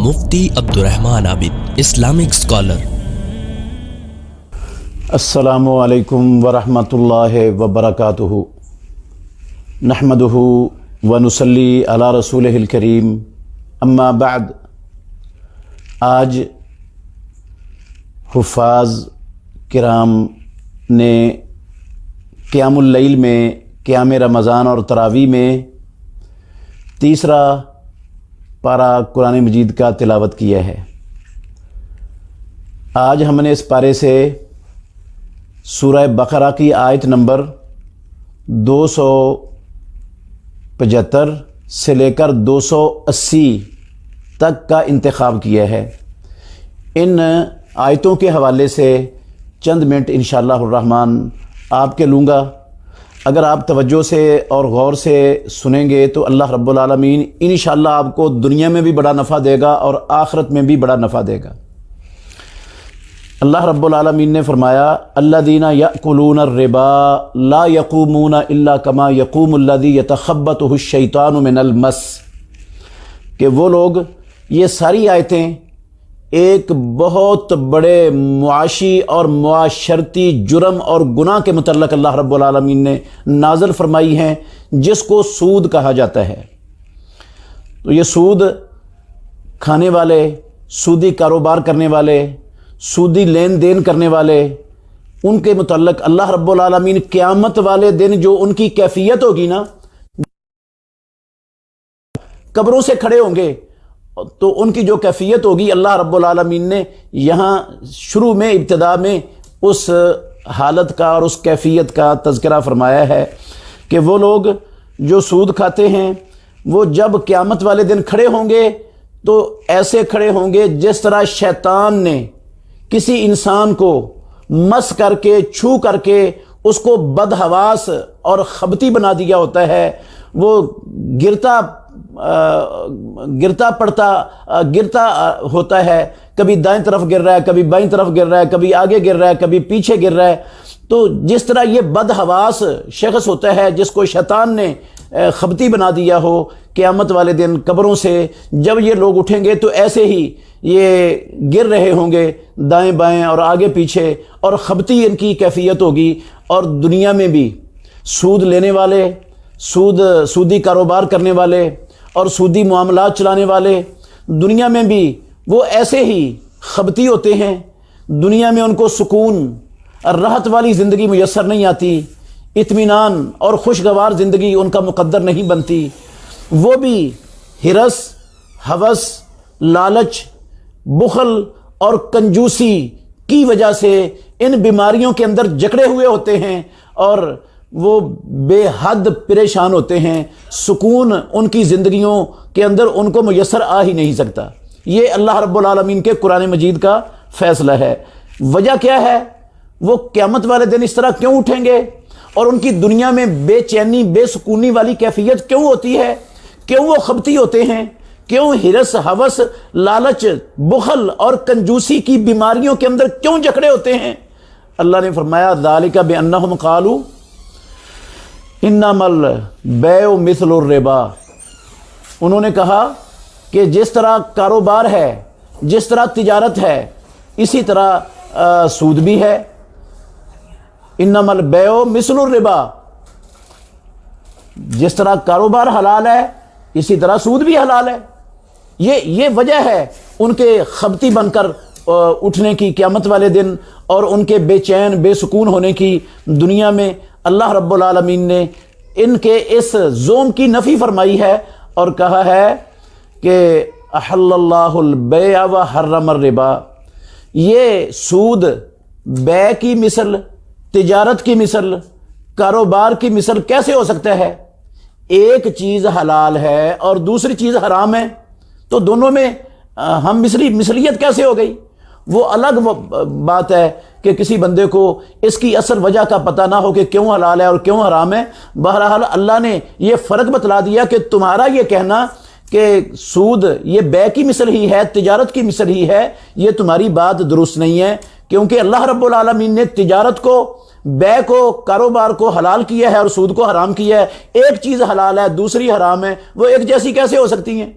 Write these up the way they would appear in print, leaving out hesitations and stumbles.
مفتی عبدالرحمن عابد، Islamic scholar. السلام علیکم ورحمۃ اللہ وبرکاتہ۔ نحمدہ ونصلی علی رسولہ الکریم، اما بعد۔ آج حفاظ کرام نے قیام اللیل میں، قیام رمضان اور تراویح میں تیسرا پارہ قرآن مجید کا تلاوت کیا ہے۔ آج ہم نے اس پارے سے سورہ بقرہ کی آیت نمبر 275 سے لے کر 280 تک کا انتخاب کیا ہے۔ ان آیتوں کے حوالے سے چند منٹ انشاءاللہ الرحمن آپ کے لوں گا۔ اگر آپ توجہ سے اور غور سے سنیں گے تو اللہ رب العالمین انشاءاللہ آپ کو دنیا میں بھی بڑا نفع دے گا اور آخرت میں بھی بڑا نفع دے گا۔ اللہ رب العالمین نے فرمایا، الذین یأکلون الربا لا یقومون الا کما یقوم الذی یتخبطہ الشیطان من المس، کہ وہ لوگ، یہ ساری آیتیں ایک بہت بڑے معاشی اور معاشرتی جرم اور گناہ کے متعلق اللہ رب العالمین نے نازل فرمائی ہیں، جس کو سود کہا جاتا ہے۔ تو یہ سود کھانے والے، سودی کاروبار کرنے والے، سودی لین دین کرنے والے، ان کے متعلق اللہ رب العالمین قیامت والے دن جو ان کی کیفیت ہوگی نا، قبروں سے کھڑے ہوں گے تو ان کی جو کیفیت ہوگی، اللہ رب العالمین نے یہاں شروع میں، ابتدا میں اس حالت کا اور اس کیفیت کا تذکرہ فرمایا ہے کہ وہ لوگ جو سود کھاتے ہیں وہ جب قیامت والے دن کھڑے ہوں گے تو ایسے کھڑے ہوں گے جس طرح شیطان نے کسی انسان کو مس کر کے، چھو کر کے اس کو بدحواس اور خبتی بنا دیا ہوتا ہے۔ وہ گرتا ہوتا ہے، کبھی دائیں طرف گر رہا ہے، کبھی بائیں طرف گر رہا ہے، کبھی آگے گر رہا ہے، کبھی پیچھے گر رہا ہے۔ تو جس طرح یہ بدحواس شخص ہوتا ہے جس کو شیطان نے خبتی بنا دیا ہو، قیامت والے دن قبروں سے جب یہ لوگ اٹھیں گے تو ایسے ہی یہ گر رہے ہوں گے دائیں بائیں اور آگے پیچھے، اور خبتی ان کی کیفیت ہوگی۔ اور دنیا میں بھی سود لینے والے، سودی کاروبار کرنے والے اور سودی معاملات چلانے والے، دنیا میں بھی وہ ایسے ہی خبتی ہوتے ہیں۔ دنیا میں ان کو سکون، راحت والی زندگی میسر نہیں آتی، اطمینان اور خوشگوار زندگی ان کا مقدر نہیں بنتی۔ وہ بھی ہرس، ہوس، لالچ، بخل اور کنجوسی کی وجہ سے ان بیماریوں کے اندر جکڑے ہوئے ہوتے ہیں اور وہ بے حد پریشان ہوتے ہیں۔ سکون ان کی زندگیوں کے اندر ان کو میسر آ ہی نہیں سکتا۔ یہ اللہ رب العالمین کے قرآن مجید کا فیصلہ ہے۔ وجہ کیا ہے؟ وہ قیامت والے دن اس طرح کیوں اٹھیں گے اور ان کی دنیا میں بے چینی، بے سکونی والی کیفیت کیوں ہوتی ہے؟ کیوں وہ خبتی ہوتے ہیں؟ کیوں ہرس، ہوس، لالچ، بخل اور کنجوسی کی بیماریوں کے اندر کیوں جکڑے ہوتے ہیں؟ اللہ نے فرمایا، ذالک بانہم قالوا انما البیع مثل الربا۔ انہوں نے کہا کہ جس طرح کاروبار ہے، جس طرح تجارت ہے، اسی طرح سود بھی ہے۔ انما البیع مثل الربا، جس طرح کاروبار حلال ہے اسی طرح سود بھی حلال ہے۔ یہ وجہ ہے ان کے خبتی بن کر اٹھنے کی قیامت والے دن، اور ان کے بے چین، بے سکون ہونے کی دنیا میں۔ اللہ رب العالمین نے ان کے اس زوم کی نفی فرمائی ہے اور کہا ہے کہ احل اللہ البیع وحرم الربا۔ یہ سود بیع کی مثل، تجارت کی مثل، کاروبار کی مثل کیسے ہو سکتا ہے؟ ایک چیز حلال ہے اور دوسری چیز حرام ہے، تو دونوں میں ہم مثلیت کیسے ہو گئی؟ وہ الگ بات ہے کہ کسی بندے کو اس کی اصل وجہ کا پتہ نہ ہو کہ کیوں حلال ہے اور کیوں حرام ہے۔ بہرحال اللہ نے یہ فرق بتلا دیا کہ تمہارا یہ کہنا کہ سود یہ بیع کی مثل ہی ہے، تجارت کی مثل ہی ہے، یہ تمہاری بات درست نہیں ہے، کیونکہ اللہ رب العالمین نے تجارت کو، بیع کو، کاروبار کو حلال کیا ہے اور سود کو حرام کیا ہے۔ ایک چیز حلال ہے، دوسری حرام ہے، وہ ایک جیسی کیسے ہو سکتی ہیں؟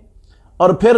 اور پھر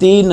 3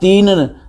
3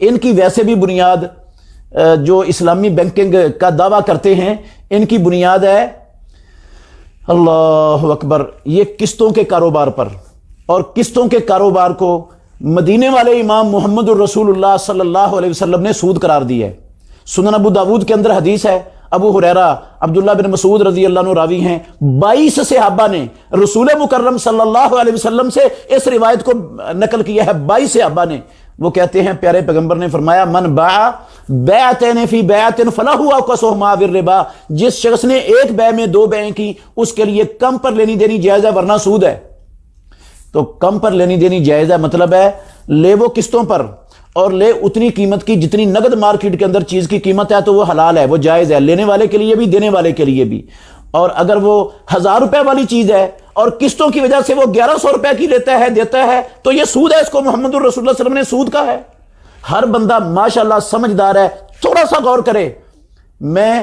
ان کی ویسے بھی بنیاد جو اسلامی بینکنگ کا دعویٰ کرتے ہیں ان کی بنیاد ہے اللہ اکبر یہ قسطوں کے کاروبار پر، اور قسطوں کے کاروبار کو مدینے والے امام محمد الرسول اللہ صلی اللہ علیہ وسلم نے سود قرار دیا ہے۔ سنن ابو داود کے اندر حدیث ہے، ابو ہریرہ عبداللہ بن مسعود رضی اللہ عنہ راوی ہیں، 22 صحابہ نے رسول مکرم صلی اللہ علیہ وسلم سے اس روایت کو نقل کیا ہے، 22 صحابہ نے۔ وہ کہتے ہیں پیارے پیغمبر نے فرمایا من باع بیعتین فی بیعت فلہ اوکسہما بالربا، جس شخص نے ایک بیع میں 2 بیعیں کی اس کے لیے کم پر لینی دینی جائز ہے ورنہ سود ہے۔ تو کم پر لینی دینی جائز ہے مطلب ہے لے وہ قسطوں پر اور لے اتنی قیمت کی جتنی نقد مارکیٹ کے اندر چیز کی قیمت ہے تو وہ حلال ہے، وہ جائز ہے، لینے والے کے لیے بھی دینے والے کے لیے بھی۔ اور اگر وہ 1000 روپے والی چیز ہے اور قسطوں کی وجہ سے وہ 1100 روپے کی لیتا ہے دیتا ہے تو یہ سود ہے، اس کو محمد الرسول اللہ صلی اللہ علیہ وسلم نے سود کہا ہے۔ ہر بندہ ماشاءاللہ سمجھدار ہے، تھوڑا سا غور کرے۔ میں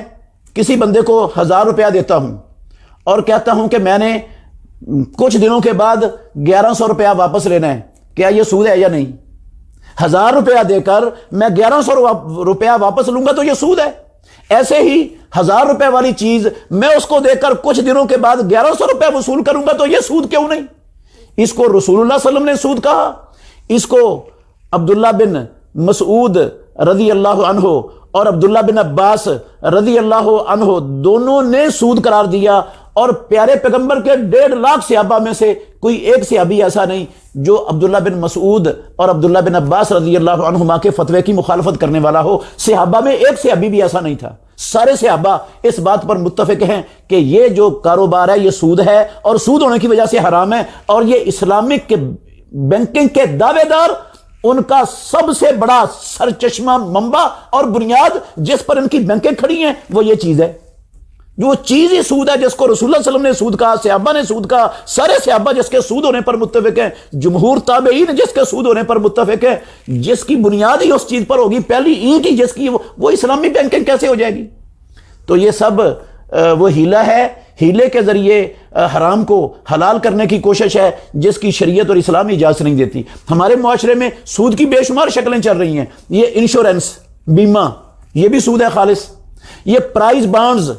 کسی بندے کو 1000 روپیہ دیتا ہوں اور کہتا ہوں کہ میں نے کچھ دنوں کے بعد 1100 روپیہ واپس لینا ہے، کیا یہ سود ہے یا نہیں؟ 1000 روپیہ دے کر میں 1100 روپیہ واپس لوں گا تو یہ سود ہے۔ ایسے ہی 1000 روپے والی چیز میں اس کو دے کر کچھ دنوں کے بعد 1100 روپے وصول کروں گا تو یہ سود کیوں نہیں؟ اس کو رسول اللہ صلی اللہ علیہ وسلم نے سود کہا، اس کو عبداللہ بن مسعود رضی اللہ عنہ اور عبداللہ بن عباس رضی اللہ عنہ دونوں نے سود قرار دیا، اور پیارے پیغمبر کے 1.5 لاکھ صحابہ میں سے کوئی ایک صحابی ایسا نہیں جو عبداللہ بن مسعود اور عبداللہ بن عباس رضی اللہ عنہما کے فتوے کی مخالفت کرنے والا ہو۔ صحابہ میں ایک صحابی بھی ایسا نہیں تھا، سارے صحابہ اس بات پر متفق ہیں کہ یہ جو کاروبار ہے یہ سود ہے اور سود ہونے کی وجہ سے حرام ہے، اور یہ اسلامک بینکنگ کے دعوے دار ان کا سب سے بڑا سرچشمہ منبع اور بنیاد جس پر ان کی بینکیں کھڑی ہیں وہ یہ چیز ہے، جو چیز ہی سود ہے، جس کو رسول اللہ صلی اللہ علیہ وسلم نے سود کہا، صحابہ نے سود کہا، سارے صحابہ جس کے سود ہونے پر متفق ہیں، جمہور تابعین جس کے سود ہونے پر متفق ہیں، جس کی بنیاد ہی اس چیز پر ہوگی، پہلی اینٹ ہی جس کی وہ اسلامی بینکنگ کیسے ہو جائے گی؟ تو یہ سب وہ ہیلہ ہے، ہیلے کے ذریعے حرام کو حلال کرنے کی کوشش ہے جس کی شریعت اور اسلام اجازت نہیں دیتی۔ ہمارے معاشرے میں سود کی بے شمار شکلیں چل رہی ہیں، یہ انشورنس، بیمہ، یہ بھی سود ہے خالص۔ یہ پرائز بانڈز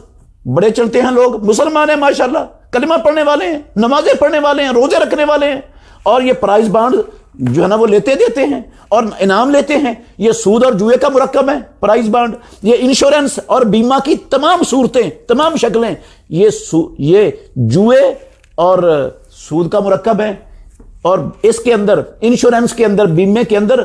بڑے چلتے ہیں، لوگ مسلمان ہیں ماشاءاللہ، کلمہ پڑھنے والے ہیں، نمازیں پڑھنے والے ہیں، روزے رکھنے والے ہیں، اور یہ پرائز بانڈ جو ہے نا وہ لیتے دیتے ہیں اور انعام لیتے ہیں۔ یہ سود اور جوئے کا مرکب ہے پرائز بانڈ، یہ انشورنس اور بیمہ کی تمام صورتیں، تمام شکلیں یہ جوئے اور سود کا مرکب ہے۔ اور اس کے اندر انشورنس کے اندر، بیمے کے اندر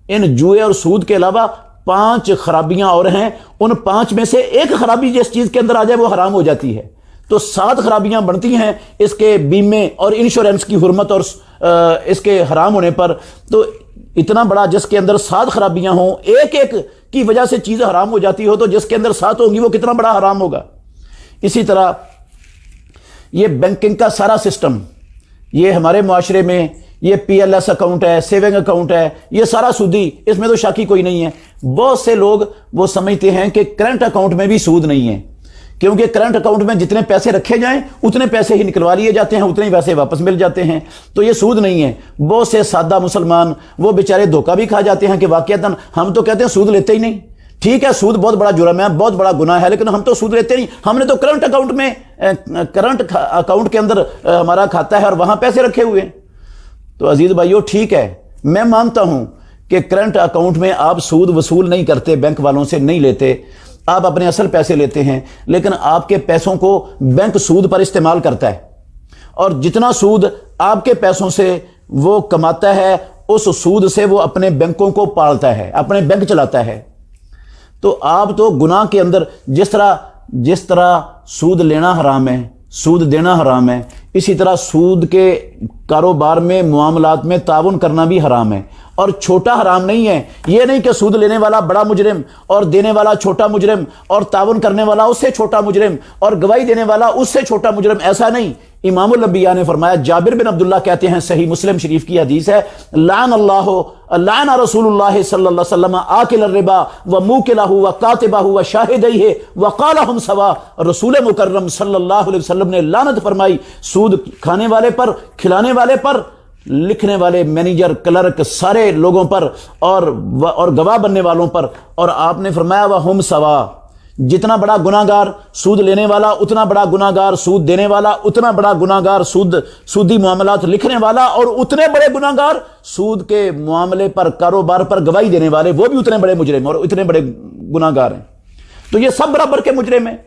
ان جوئے اور سود کے علاوہ 5 خرابیاں اور ہیں، ان 5 میں سے ایک خرابی جس چیز کے اندر آ جائے وہ حرام ہو جاتی ہے۔ تو 7 خرابیاں بنتی ہیں اس کے بیمے اور انشورنس کی حرمت اور اس کے حرام ہونے پر۔ تو اتنا بڑا جس کے اندر 7 خرابیاں ہوں، ایک ایک کی وجہ سے چیز حرام ہو جاتی ہو، تو جس کے اندر 7 ہوں گی وہ کتنا بڑا حرام ہوگا۔ اسی طرح یہ بینکنگ کا سارا سسٹم، یہ ہمارے معاشرے میں یہ پی ایل ایس اکاؤنٹ ہے، سیونگ اکاؤنٹ ہے، یہ سارا سودی، اس میں تو شاکی کوئی نہیں ہے۔ بہت سے لوگ وہ سمجھتے ہیں کہ کرنٹ اکاؤنٹ میں بھی سود نہیں ہے، کیونکہ کرنٹ اکاؤنٹ میں جتنے پیسے رکھے جائیں اتنے پیسے ہی نکلوا لیے جاتے ہیں، اتنے ہی پیسے واپس مل جاتے ہیں، تو یہ سود نہیں ہے۔ بہت سے سادہ مسلمان وہ بیچارے دھوکہ بھی کھا جاتے ہیں کہ واقعتاً ہم تو کہتے ہیں سود لیتے ہی نہیں، ٹھیک ہے سود بہت بڑا جرم ہے، بہت بڑا گناہ ہے، لیکن ہم تو سود لیتے نہیں، ہم نے تو کرنٹ اکاؤنٹ میں کرنٹ اکاؤنٹ کے اندر ہمارا کھاتا ہے اور وہاں پیسے رکھے ہوئے ہیں۔ تو عزیز بھائیو ٹھیک ہے، میں مانتا ہوں کہ کرنٹ اکاؤنٹ میں آپ سود وصول نہیں کرتے، بینک والوں سے نہیں لیتے، آپ اپنے اصل پیسے لیتے ہیں، لیکن آپ کے پیسوں کو بینک سود پر استعمال کرتا ہے، اور جتنا سود آپ کے پیسوں سے وہ کماتا ہے اس سود سے وہ اپنے بینکوں کو پالتا ہے، اپنے بینک چلاتا ہے۔ تو آپ تو گناہ کے اندر جس طرح سود لینا حرام ہے، سود دینا حرام ہے، اسی طرح سود کے کاروبار میں معاملات میں تعاون کرنا بھی حرام ہے، اور چھوٹا حرام نہیں ہے۔ یہ نہیں کہ سود لینے والا بڑا مجرم اور دینے والا چھوٹا مجرم اور تعاون کرنے والا اس سے چھوٹا مجرم اور گواہی دینے والا اس سے چھوٹا مجرم، ایسا نہیں۔ امام الانبیاء نے فرمایا، جابر بن عبداللہ کہتے ہیں، صحیح مسلم شریف کی حدیث ہے، لعن رسول اللہ صلی اللہ علیہ وسلم آکل الربا وموکلہ وکاتبہ وشاہدیہ وقالہم سوا۔ رسول مکرم صلی اللہ علیہ وسلم نے لعنت فرمائی سود کھانے والے پر، کھلانے والے پر لکھنے والے، مینیجر، کلرک، سارے لوگوں پر اور گواہ بننے والوں پر. اور آپ نے فرمایا وَهُمْ سَوَا، جتنا بڑا گناہ گار سود لینے والا اتنا بڑا گناہ گار سود دینے والا، اتنا بڑا گناہ گار سودی معاملات لکھنے والا، اور اتنے بڑے گناہ گار سود کے معاملے پر، کاروبار پر گواہی دینے والے، وہ بھی اتنے بڑے مجرم اور اتنے بڑے گناہ گار ہیں. تو یہ سب برابر کے مجرم ہیں.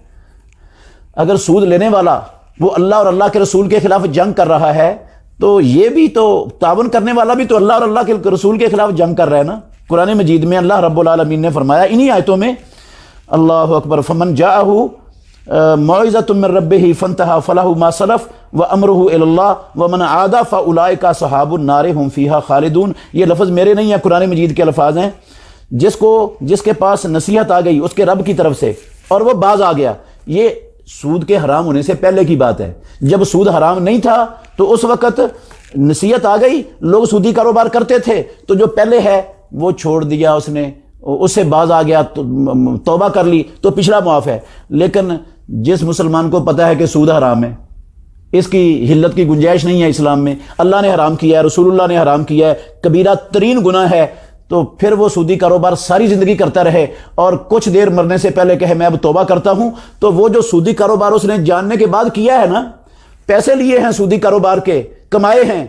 اگر سود لینے والا وہ اللہ اور اللہ کے رسول کے خلاف جنگ کر رہا ہے تو یہ بھی تو تعاون کرنے والا بھی تو اللہ اور اللہ کے رسول کے خلاف جنگ کر رہا ہے نا. قرآن مجید میں اللہ رب العالمین نے فرمایا انہی آیتوں میں، اللہ اکبر، فمن جاءہ موعظۃ من ربہ فانتہی فلہ ما سلف وامرہ الی اللہ ومن عاد فاولئک اصحاب النار هم فیہا خالدون. یہ لفظ میرے نہیں ہیں، قرآن مجید کے الفاظ ہیں. جس کے پاس نصیحت آ گئی اس کے رب کی طرف سے اور وہ باز آ گیا، یہ سود کے حرام ہونے سے پہلے کی بات ہے. جب سود حرام نہیں تھا تو اس وقت نصیحت آ گئی، لوگ سودی کاروبار کرتے تھے، تو جو پہلے ہے وہ چھوڑ دیا، اس نے اس سے باز آ گیا، توبہ کر لی تو پچھلا معاف ہے. لیکن جس مسلمان کو پتا ہے کہ سود حرام ہے، اس کی حلت کی گنجائش نہیں ہے اسلام میں، اللہ نے حرام کیا ہے، رسول اللہ نے حرام کیا ہے، کبیرہ ترین گناہ ہے، تو پھر وہ سودی کاروبار ساری زندگی کرتا رہے اور کچھ دیر مرنے سے پہلے کہے میں اب توبہ کرتا ہوں، تو وہ جو سودی کاروبار اس نے جاننے کے بعد کیا ہے نا، پیسے لیے ہیں سودی کاروبار کے، کمائے ہیں،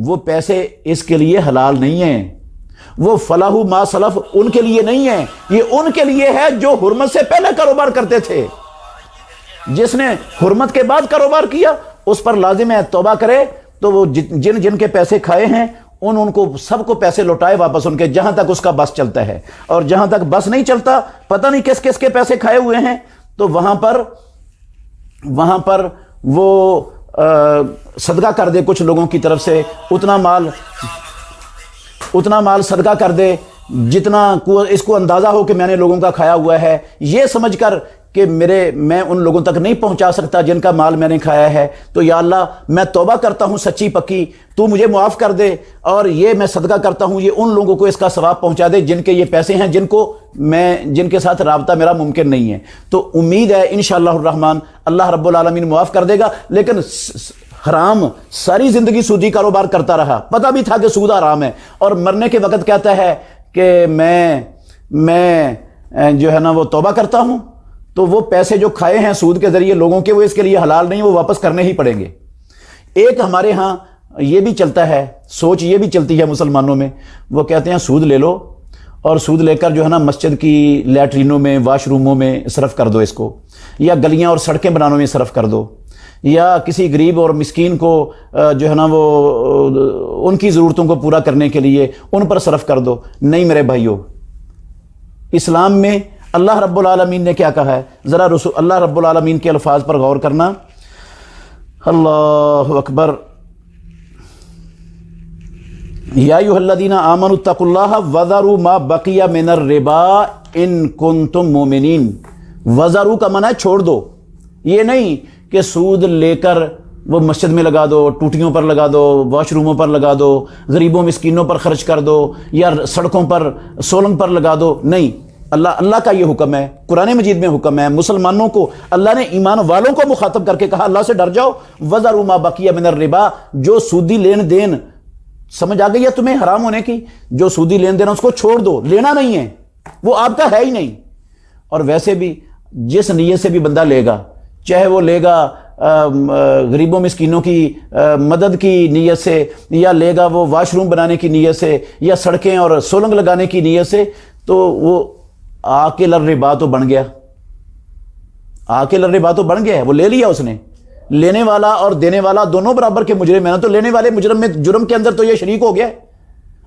وہ پیسے اس کے لیے حلال نہیں ہیں. وہ فلاح ما سلف ان کے لیے نہیں ہے، یہ ان کے لیے ہے جو حرمت سے پہلے کاروبار کرتے تھے. جس نے حرمت کے بعد کاروبار کیا اس پر لازم ہے توبہ کرے. تو وہ جن کے پیسے کھائے ہیں ان کو سب کو پیسے لوٹائے واپس ان کے، جہاں تک اس کا بس چلتا ہے. اور جہاں تک بس نہیں چلتا، پتہ نہیں کس کس کے پیسے کھائے ہوئے ہیں، تو وہاں پر وہ صدقہ کر دے کچھ لوگوں کی طرف سے، اتنا مال صدقہ کر دے جتنا اس کو اندازہ ہو کہ میں نے لوگوں کا کھایا ہوا ہے، یہ سمجھ کر کہ میں ان لوگوں تک نہیں پہنچا سکتا جن کا مال میں نے کھایا ہے، تو یا اللہ میں توبہ کرتا ہوں سچی پکی، تو مجھے معاف کر دے، اور یہ میں صدقہ کرتا ہوں، یہ ان لوگوں کو اس کا ثواب پہنچا دے جن کے یہ پیسے ہیں، جن کے ساتھ رابطہ میرا ممکن نہیں ہے. تو امید ہے انشاءاللہ الرحمن اللہ رب العالمین معاف کر دے گا. لیکن حرام ساری زندگی سودی کاروبار کرتا رہا، پتہ بھی تھا کہ سود حرام ہے، اور مرنے کے وقت کہتا ہے کہ میں جو ہے نا وہ توبہ کرتا ہوں، تو وہ پیسے جو کھائے ہیں سود کے ذریعے لوگوں کے، وہ اس کے لیے حلال نہیں، وہ واپس کرنے ہی پڑیں گے. ایک ہمارے ہاں یہ بھی چلتا ہے، سوچ یہ بھی چلتی ہے مسلمانوں میں، وہ کہتے ہیں سود لے لو اور سود لے کر جو ہے نا مسجد کی لیٹرینوں میں، واش روموں میں صرف کر دو اس کو، یا گلیاں اور سڑکیں بنانے میں صرف کر دو، یا کسی غریب اور مسکین کو جو ہے نا وہ ان کی ضرورتوں کو پورا کرنے کے لیے ان پر صرف کر دو. نہیں میرے بھائیو، اسلام میں اللہ رب العالمین نے کیا کہا ہے، ذرا اللہ رب العالمین کے الفاظ پر غور کرنا. اللہ اکبر. یا ایھا الذین آمنوا اتقوا اللہ وذروا ما بقی من الربا ان کنتم مومنین. وذروا کا معنی ہے چھوڑ دو. یہ نہیں کہ سود لے کر وہ مسجد میں لگا دو، ٹوٹیوں پر لگا دو، واش روموں پر لگا دو، غریبوں مسکینوں پر خرچ کر دو، یا سڑکوں پر سولنگ پر لگا دو. نہیں، اللہ کا یہ حکم ہے، قرآن مجید میں حکم ہے. مسلمانوں کو اللہ نے ایمان والوں کو مخاطب کر کے کہا اللہ سے ڈر جاؤ. وذروا ما بقی من الربا، جو سودی لین دین، سمجھ آ گئی ہے تمہیں حرام ہونے کی، جو سودی لین دین اس کو چھوڑ دو، لینا نہیں ہے، وہ آپ کا ہے ہی نہیں. اور ویسے بھی جس نیت سے بھی بندہ لے گا، چاہے وہ لے گا غریبوں مسکینوں کی مدد کی نیت سے، یا لے گا وہ واش روم بنانے کی نیت سے، یا سڑکیں اور سولنگ لگانے کی نیت سے، تو وہ آکل الربا تو بن گیا. آکل الربا تو بن گیا ہے، وہ لے لیا اس نے. لینے والا اور دینے والا دونوں برابر کے مجرم ہیں نا. تو لینے والے مجرم میں جرم کے اندر تو یہ شریک ہو گیا ہے.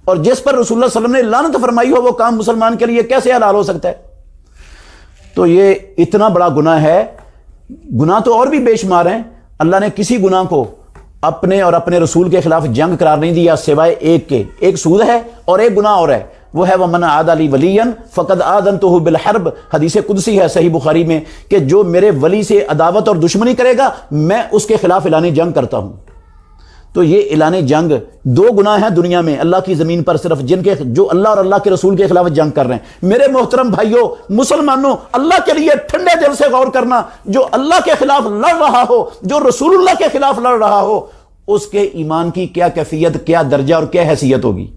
اور جس پر رسول اللہ صلی اللہ علیہ وسلم نے لعنت فرمائی ہو وہ کام مسلمان کے لیے کیسے حلال ہو سکتا ہے؟ تو یہ اتنا بڑا گناہ ہے. گناہ تو اور بھی بے شمار ہیں. اللہ نے کسی گناہ کو اپنے اور اپنے رسول کے خلاف جنگ قرار نہیں دیا سوائے ایک کے. ایک سود ہے اور ایک گناہ اور ہے، وہ ہے وَمَنْ عَادَ لِي وَلِيًّا فَقَدْ آذَنْتُهُ بِالْحَرْبِ. حدیث قدسی ہے صحیح بخاری میں کہ جو میرے ولی سے عداوت اور دشمنی کرے گا میں اس کے خلاف اعلان جنگ کرتا ہوں. تو یہ اعلان جنگ دو گناہ ہیں دنیا میں اللہ کی زمین پر صرف، جو اللہ اور اللہ کے رسول کے خلاف جنگ کر رہے ہیں. میرے محترم بھائیوں مسلمانوں، اللہ کے لیے ٹھنڈے دل سے غور کرنا. جو اللہ کے خلاف لڑ رہا ہو، جو رسول اللہ کے خلاف لڑ رہا ہو، اس کے ایمان کی کیا کیفیت، کیا درجہ اور کیا حیثیت ہوگی۔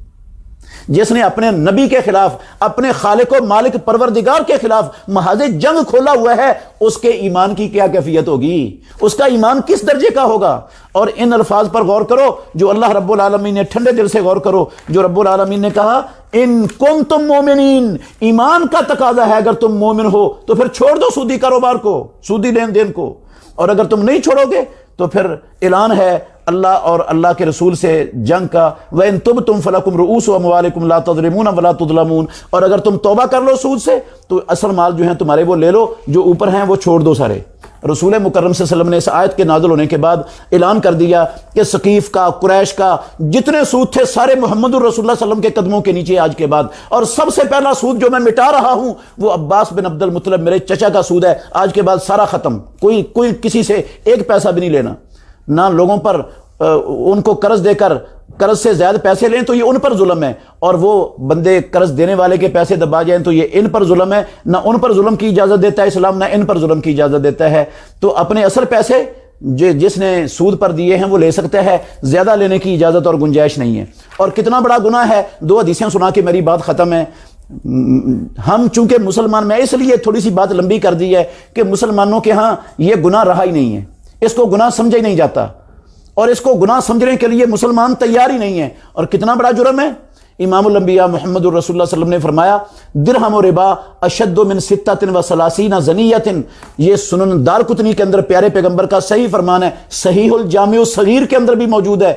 جس نے اپنے نبی کے خلاف، اپنے خالق و مالک پروردگار کے خلاف محاذ جنگ کھولا ہوا ہے، اس کے ایمان کی کیا کیفیت ہوگی، اس کا ایمان کس درجے کا ہوگا۔ اور ان الفاظ پر غور کرو جو اللہ رب العالمین نے، ٹھنڈے دل سے غور کرو جو رب العالمین نے کہا ان کنتم مومنین، ایمان کا تقاضا ہے اگر تم مومن ہو تو پھر چھوڑ دو سودی کاروبار کو، سودی لین دین کو، اور اگر تم نہیں چھوڑو گے تو پھر اعلان ہے اللہ اور اللہ کے رسول سے جنگ کا، وَإِن تُبْتُمْ فَلَكُمْ رُؤُوسُ أَمْوَالِكُمْ لَا تَظْلِمُونَ وَلَا تُظْلَمُونَ، اور اگر تم توبہ کر لو سود سے تو اصل مال جو ہیں تمہارے وہ لے لو، جو اوپر ہیں وہ چھوڑ دو سارے۔ رسول مکرم صلی اللہ علیہ وسلم نے اس آیت کے نازل ہونے کے بعد اعلان کر دیا کہ ثقیف کا، قریش کا جتنے سود تھے سارے محمد الرسول اللہ صلی اللہ علیہ وسلم کے قدموں کے نیچے آج کے بعد، اور سب سے پہلا سود جو میں مٹا رہا ہوں وہ عباس بن عبد المطلب میرے چچا کا سود ہے، آج کے بعد سارا ختم، کوئی کسی سے ایک پیسہ بھی نہیں لینا، نہ لوگوں پر ان کو قرض دے کر قرض سے زیادہ پیسے لیں تو یہ ان پر ظلم ہے، اور وہ بندے قرض دینے والے کے پیسے دبا جائیں تو یہ ان پر ظلم ہے۔ نہ ان پر ظلم کی اجازت دیتا ہے اسلام، نہ ان پر ظلم کی اجازت دیتا ہے۔ تو اپنے اصل پیسے جس نے سود پر دیے ہیں وہ لے سکتا ہے، زیادہ لینے کی اجازت اور گنجائش نہیں ہے۔ اور کتنا بڑا گناہ ہے، دو حدیثیں سنا کے میری بات ختم ہے۔ ہم چونکہ مسلمان، میں اس لیے تھوڑی سی بات لمبی کر دی ہے کہ مسلمانوں کے ہاں یہ گناہ رہا ہی نہیں ہے، اس کو گناہ سمجھا ہی نہیں جاتا، اور اس کو گناہ سمجھنے کے لیے مسلمان تیار ہی نہیں ہے۔ اور کتنا بڑا جرم ہے، امام الانبیاء محمد الرسول اللہ صلی اللہ علیہ وسلم نے فرمایا درہم و ربا اشد من 36 زنیۃ، یہ سنن دارقطنی کے اندر پیارے پیغمبر کا صحیح فرمان ہے، صحیح الجامع الصغیر کے اندر بھی موجود ہے۔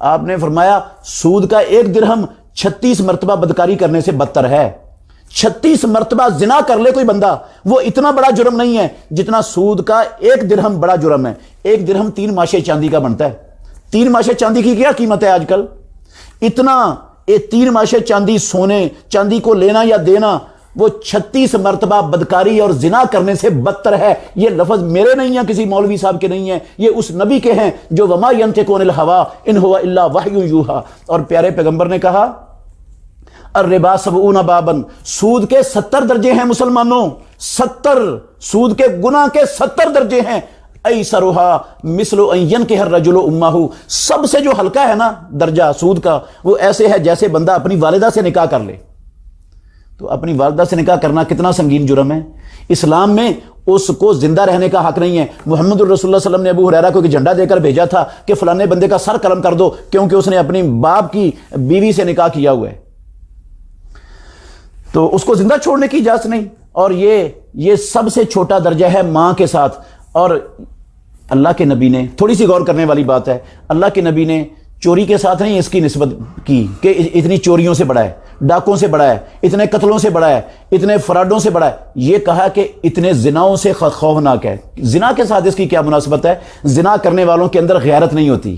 آپ نے فرمایا سود کا ایک درہم 36 مرتبہ بدکاری کرنے سے بدتر ہے۔ 36 مرتبہ زنا کر لے کوئی بندہ، وہ اتنا بڑا جرم نہیں ہے جتنا سود کا ایک درہم بڑا جرم ہے۔ ایک درہم 3 ماشے چاندی کا بنتا ہے۔ 3 ماشے چاندی کی کیا قیمت ہے آج کل؟ اتنا 3 ماشے چاندی، سونے چاندی کو لینا یا دینا، وہ 36 مرتبہ بدکاری اور زنا کرنے سے بدتر ہے۔ یہ لفظ میرے نہیں ہیں، کسی مولوی صاحب کے نہیں ہیں، یہ اس نبی کے ہیں جو وما ینطق عن الہوا ان ہوا الا وحی یوحی۔ اور پیارے پیغمبر نے کہا الربا 70 بابن، سود کے 70 درجے ہیں مسلمانوں، 70 سود کے گناہ کے 70 درجے ہیں۔ ایسرھا مثل ان ینکح الرجل امہ، سب سے جو ہلکا ہے نا درجہ سود کا، وہ ایسے ہے جیسے بندہ اپنی والدہ سے نکاح کر لے۔ تو اپنی والدہ سے نکاح کرنا کتنا سنگین جرم ہے۔ اسلام میں اس کو زندہ رہنے کا حق نہیں ہے۔ محمد الرسول اللہ صلی اللہ علیہ وسلم نے ابو ہریرہ کو ایک جھنڈا دے کر بھیجا تھا کہ فلانے بندے کا سر قلم کر دو، کیونکہ اس نے اپنی باپ کی بیوی سے نکاح کیا ہوا ہے، تو اس کو زندہ چھوڑنے کی اجازت نہیں۔ اور یہ سب سے چھوٹا درجہ ہے ماں کے ساتھ۔ اور اللہ کے نبی نے، تھوڑی سی غور کرنے والی بات ہے، اللہ کے نبی نے چوری کے ساتھ نہیں اس کی نسبت کی کہ اتنی چوریوں سے بڑا ہے، ڈاکوں سے بڑا ہے، اتنے قتلوں سے بڑا ہے، اتنے فراڈوں سے بڑا ہے۔ یہ کہا کہ اتنے زناؤں سے خوفناک ہے۔ زنا کے ساتھ اس کی کیا مناسبت ہے؟ زنا کرنے والوں کے اندر غیرت نہیں ہوتی،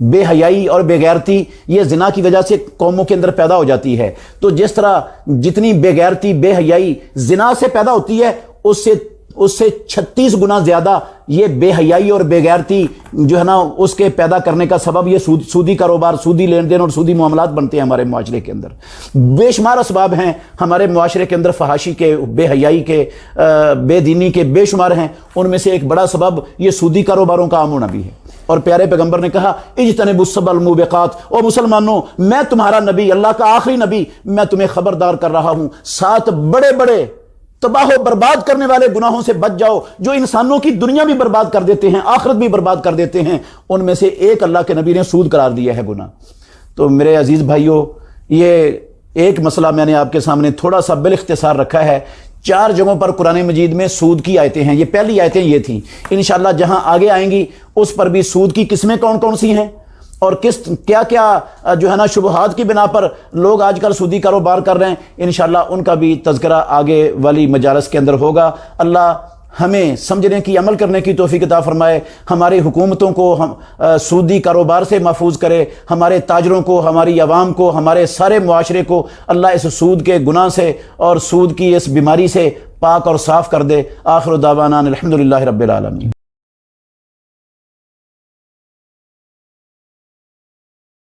بے حیائی اور بے غیرتی یہ زنا کی وجہ سے قوموں کے اندر پیدا ہو جاتی ہے۔ تو جس طرح جتنی بے غیرتی، بے حیائی زنا سے پیدا ہوتی ہے، اس سے 36 گنا زیادہ یہ بے حیائی اور بے غیرتی جو ہے نا اس کے پیدا کرنے کا سبب یہ سودی کاروبار، سودی لین دین اور سودی معاملات بنتے ہیں ہمارے معاشرے کے اندر۔ بے شمار اسباب ہیں ہمارے معاشرے کے اندر فحاشی کے، بے حیائی کے، بے دینی کے، بے شمار ہیں۔ ان میں سے ایک بڑا سبب یہ سودی کاروباروں کا عام ہونا بھی ہے۔ اور پیارے پیغمبر نے کہا اجتنبوا السبع الموبقات، او مسلمانوں میں تمہارا نبی، اللہ کا آخری نبی، میں تمہیں خبردار کر رہا ہوں 7 بڑے بڑے تباہ و برباد کرنے والے گناہوں سے بچ جاؤ جو انسانوں کی دنیا بھی برباد کر دیتے ہیں، آخرت بھی برباد کر دیتے ہیں۔ ان میں سے ایک اللہ کے نبی نے سود قرار دیا ہے گناہ۔ تو میرے عزیز بھائیوں، یہ ایک مسئلہ میں نے آپ کے سامنے تھوڑا سا بالاختصار رکھا ہے۔ 4 جگہوں پر قرآن مجید میں سود کی آیتیں ہیں، یہ پہلی آیتیں یہ تھیں۔ انشاءاللہ جہاں آگے آئیں گی اس پر بھی سود کی قسمیں کون کون سی ہیں اور کیا کیا جو ہے نا شبہات کی بنا پر لوگ آج کل سودی کاروبار کر رہے ہیں، انشاءاللہ ان کا بھی تذکرہ آگے والی مجالس کے اندر ہوگا۔ اللہ ہمیں سمجھنے کی، عمل کرنے کی توفیق عطا فرمائے، ہماری حکومتوں کو سودی کاروبار سے محفوظ کرے، ہمارے تاجروں کو، ہماری عوام کو، ہمارے سارے معاشرے کو اللہ اس سود کے گناہ سے اور سود کی اس بیماری سے پاک اور صاف کر دے۔ آخر دعوانا الحمدللہ رب العالمین۔